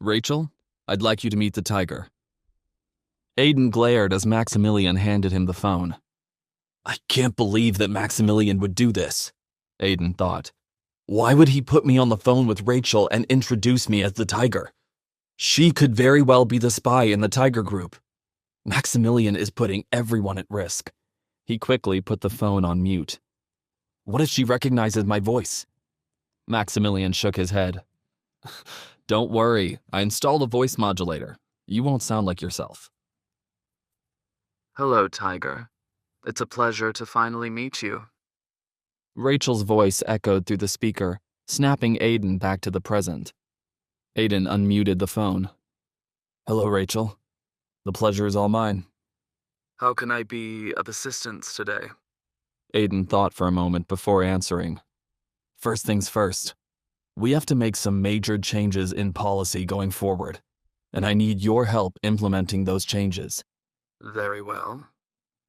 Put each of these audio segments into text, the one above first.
Rachel, I'd like you to meet the tiger. Aiden glared as Maximilian handed him the phone. I can't believe that Maximilian would do this, Aiden thought. Why would he put me on the phone with Rachel and introduce me as the tiger? She could very well be the spy in the tiger group. Maximilian is putting everyone at risk. He quickly put the phone on mute. What if she recognizes my voice? Maximilian shook his head. Don't worry, I installed a voice modulator. You won't sound like yourself. Hello, Tiger. It's a pleasure to finally meet you. Rachel's voice echoed through the speaker, snapping Aiden back to the present. Aiden unmuted the phone. Hello, Rachel. The pleasure is all mine. How can I be of assistance today? Aiden thought for a moment before answering. First things first. We have to make some major changes in policy going forward, and I need your help implementing those changes. Very well.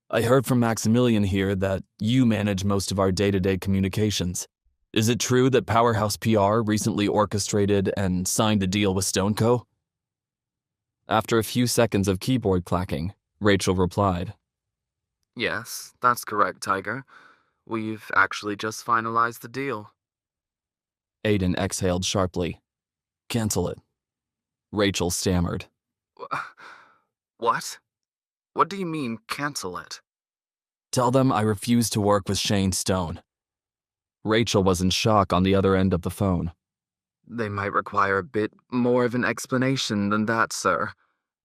I heard from Maximilian here that you manage most of our day-to-day communications. Is it true that Powerhouse PR recently orchestrated and signed a deal with StoneCo? After a few seconds of keyboard clacking, Rachel replied. Yes, that's correct, Tiger. We've actually just finalized the deal. Aiden exhaled sharply. Cancel it. Rachel stammered. What? What do you mean, cancel it? Tell them I refuse to work with Shane Stone. Rachel was in shock on the other end of the phone. They might require a bit more of an explanation than that, sir.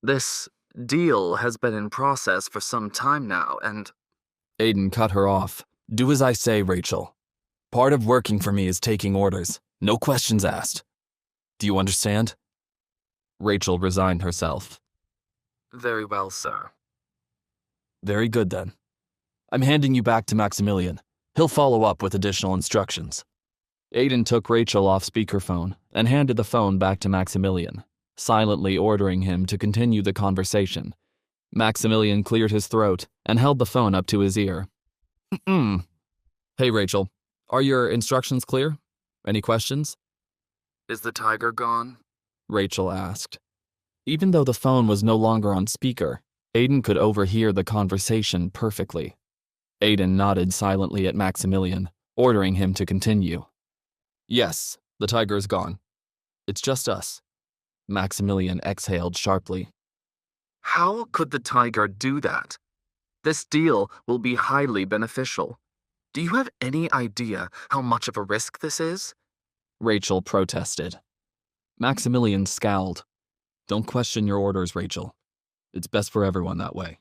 This deal has been in process for some time now, and... Aiden cut her off. Do as I say, Rachel. Part of working for me is taking orders. No questions asked. Do you understand? Rachel resigned herself. Very well, sir. Very good, then. I'm handing you back to Maximilian. He'll follow up with additional instructions. Aiden took Rachel off speakerphone and handed the phone back to Maximilian, silently ordering him to continue the conversation. Maximilian cleared his throat and held the phone up to his ear. Hey, Rachel. Are your instructions clear? Any questions? Is the tiger gone? Rachel asked. Even though the phone was no longer on speaker, Aiden could overhear the conversation perfectly. Aiden nodded silently at Maximilian, ordering him to continue. Yes, the tiger is gone. It's just us. Maximilian exhaled sharply. How could the tiger do that? This deal will be highly beneficial. Do you have any idea how much of a risk this is? Rachel protested. Maximilian scowled. Don't question your orders, Rachel. It's best for everyone that way.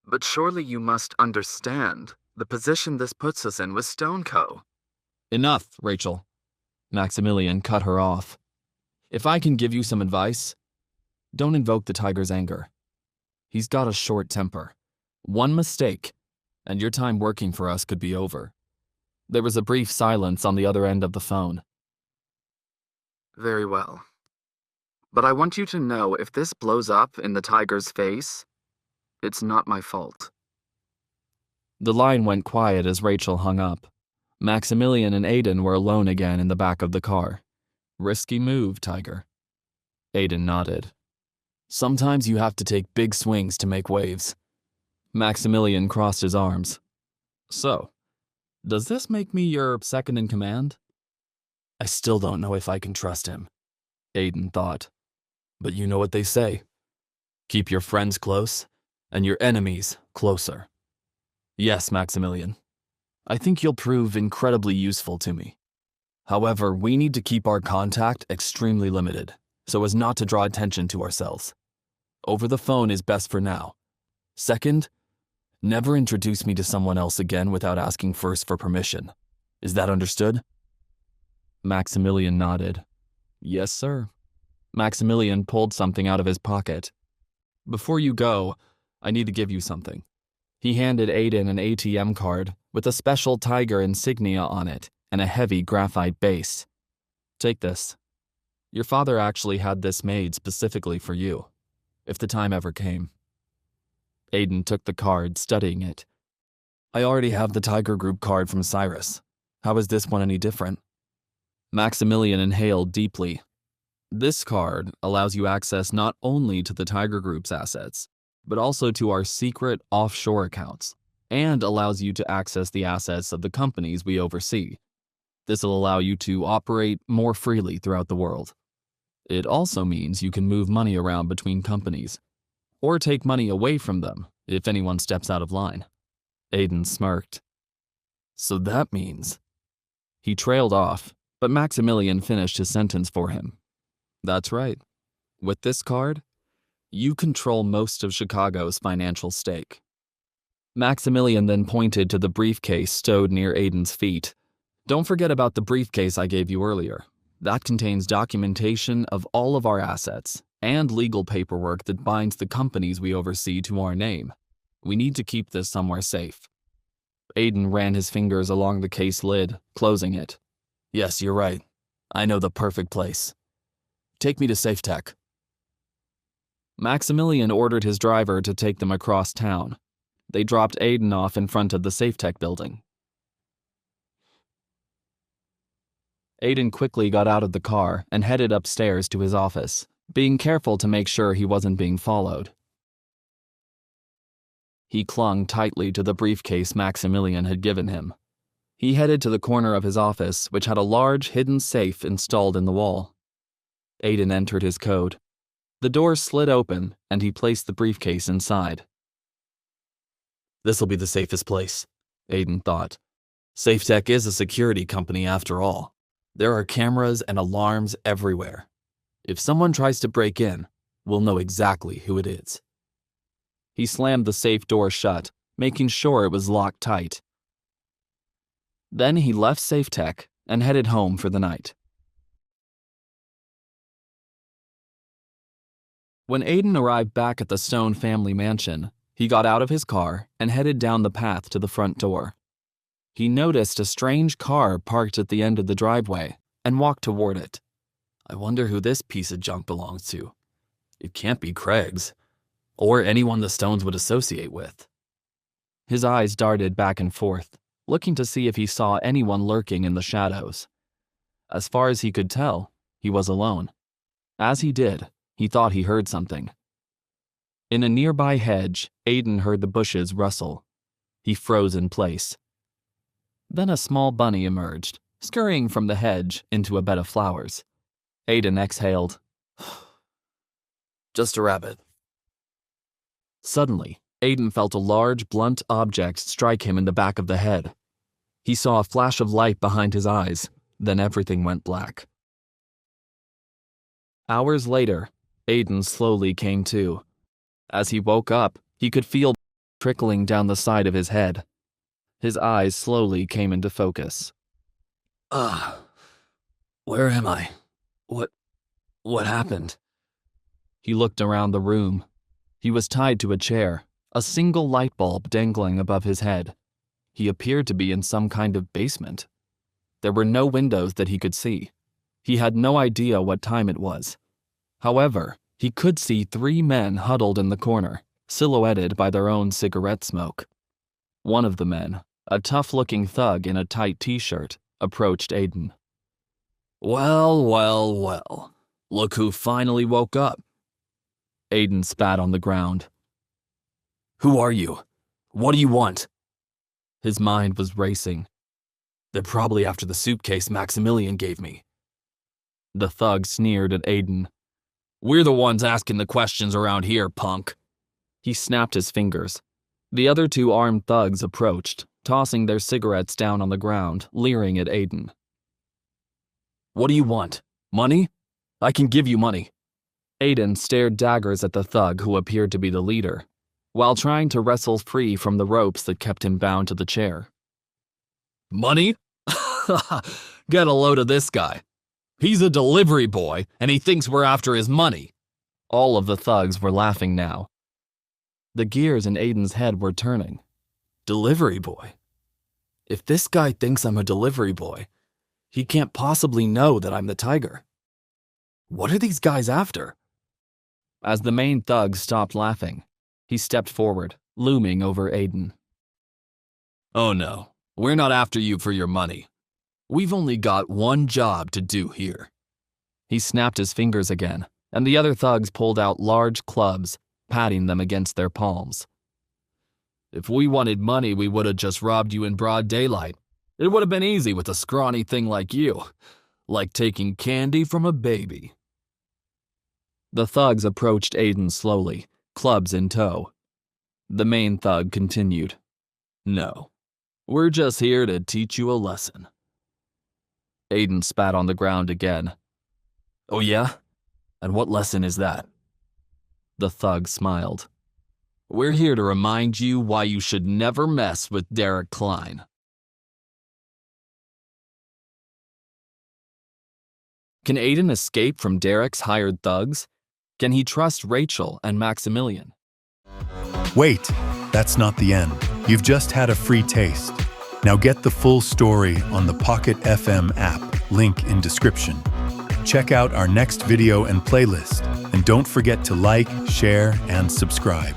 But surely you must understand the position this puts us in with StoneCo. Enough, Rachel. Maximilian cut her off. If I can give you some advice, don't invoke the tiger's anger. He's got a short temper. One mistake, and your time working for us could be over. There was a brief silence on the other end of the phone. Very well. But I want you to know if this blows up in the tiger's face, it's not my fault. The line went quiet as Rachel hung up. Maximilian and Aiden were alone again in the back of the car. Risky move, Tiger. Aiden nodded. Sometimes you have to take big swings to make waves. Maximilian crossed his arms. So, does this make me your second in command? I still don't know if I can trust him, Aiden thought. But you know what they say. Keep your friends close, and your enemies closer. Yes, Maximilian. I think you'll prove incredibly useful to me. However, we need to keep our contact extremely limited, so as not to draw attention to ourselves. Over the phone is best for now. Second, never introduce me to someone else again without asking first for permission. Is that understood? Maximilian nodded. Yes, sir. Maximilian pulled something out of his pocket. Before you go, I need to give you something. He handed Aiden an ATM card with a special tiger insignia on it and a heavy graphite base. Take this. Your father actually had this made specifically for you, if the time ever came. Aiden took the card, studying it. I already have the Tiger Group card from Cyrus. How is this one any different? Maximilian inhaled deeply. This card allows you access not only to the Tiger Group's assets, but also to our secret offshore accounts, and allows you to access the assets of the companies we oversee. This will allow you to operate more freely throughout the world. It also means you can move money around between companies, or take money away from them if anyone steps out of line. Aiden smirked. So that means... He trailed off, but Maximilian finished his sentence for him. That's right. With this card, you control most of Chicago's financial stake. Maximilian then pointed to the briefcase stowed near Aiden's feet. Don't forget about the briefcase I gave you earlier. That contains documentation of all of our assets and legal paperwork that binds the companies we oversee to our name. We need to keep this somewhere safe. Aiden ran his fingers along the case lid, closing it. Yes, you're right. I know the perfect place. Take me to SafeTech. Maximilian ordered his driver to take them across town. They dropped Aiden off in front of the SafeTech building. Aiden quickly got out of the car and headed upstairs to his office, being careful to make sure he wasn't being followed. He clung tightly to the briefcase Maximilian had given him. He headed to the corner of his office, which had a large hidden safe installed in the wall. Aiden entered his code. The door slid open, and he placed the briefcase inside. This'll be the safest place, Aiden thought. SafeTech is a security company after all. There are cameras and alarms everywhere. If someone tries to break in, we'll know exactly who it is. He slammed the safe door shut, making sure it was locked tight. Then he left SafeTech and headed home for the night. When Aiden arrived back at the Stone family mansion, he got out of his car and headed down the path to the front door. He noticed a strange car parked at the end of the driveway and walked toward it. I wonder who this piece of junk belongs to. It can't be Craig's, or anyone the Stones would associate with. His eyes darted back and forth, looking to see if he saw anyone lurking in the shadows. As far as he could tell, he was alone. As he did, he thought he heard something. In a nearby hedge, Aiden heard the bushes rustle. He froze in place. Then a small bunny emerged, scurrying from the hedge into a bed of flowers. Aiden exhaled. Just a rabbit. Suddenly, Aiden felt a large, blunt object strike him in the back of the head. He saw a flash of light behind his eyes, then everything went black. Hours later, Aiden slowly came to. As he woke up, he could feel trickling down the side of his head. His eyes slowly came into focus. Where am I? What happened? He looked around the room. He was tied to a chair, a single light bulb dangling above his head. He appeared to be in some kind of basement. There were no windows that he could see. He had no idea what time it was. However, he could see 3 men huddled in the corner, silhouetted by their own cigarette smoke. One of the men, a tough-looking thug in a tight t-shirt, approached Aiden. Well. Look who finally woke up. Aiden spat on the ground. Who are you? What do you want? His mind was racing. They're probably after the suitcase Maximilian gave me. The thug sneered at Aiden. We're the ones asking the questions around here, punk. He snapped his fingers. The other 2 armed thugs approached, tossing their cigarettes down on the ground, leering at Aiden. What do you want? Money? I can give you money. Aiden stared daggers at the thug who appeared to be the leader, while trying to wrestle free from the ropes that kept him bound to the chair. Money? Get a load of this guy. He's a delivery boy, and he thinks we're after his money. All of the thugs were laughing now. The gears in Aiden's head were turning. Delivery boy? If this guy thinks I'm a delivery boy, he can't possibly know that I'm the Tiger. What are these guys after? As the main thug stopped laughing, he stepped forward, looming over Aiden. Oh no, we're not after you for your money. We've only got one job to do here. He snapped his fingers again, and the other thugs pulled out large clubs, patting them against their palms. If we wanted money, we would have just robbed you in broad daylight. It would have been easy with a scrawny thing like you, like taking candy from a baby. The thugs approached Aiden slowly, clubs in tow. The main thug continued. No, we're just here to teach you a lesson. Aiden spat on the ground again. Oh yeah? And what lesson is that? The thug smiled. We're here to remind you why you should never mess with Derek Kline. Can Aiden escape from Derek's hired thugs? Can he trust Rachel and Maximilian? Wait, that's not the end. You've just had a free taste. Now get the full story on the Pocket FM app, link in description. Check out our next video and playlist, and don't forget to like, share, and subscribe.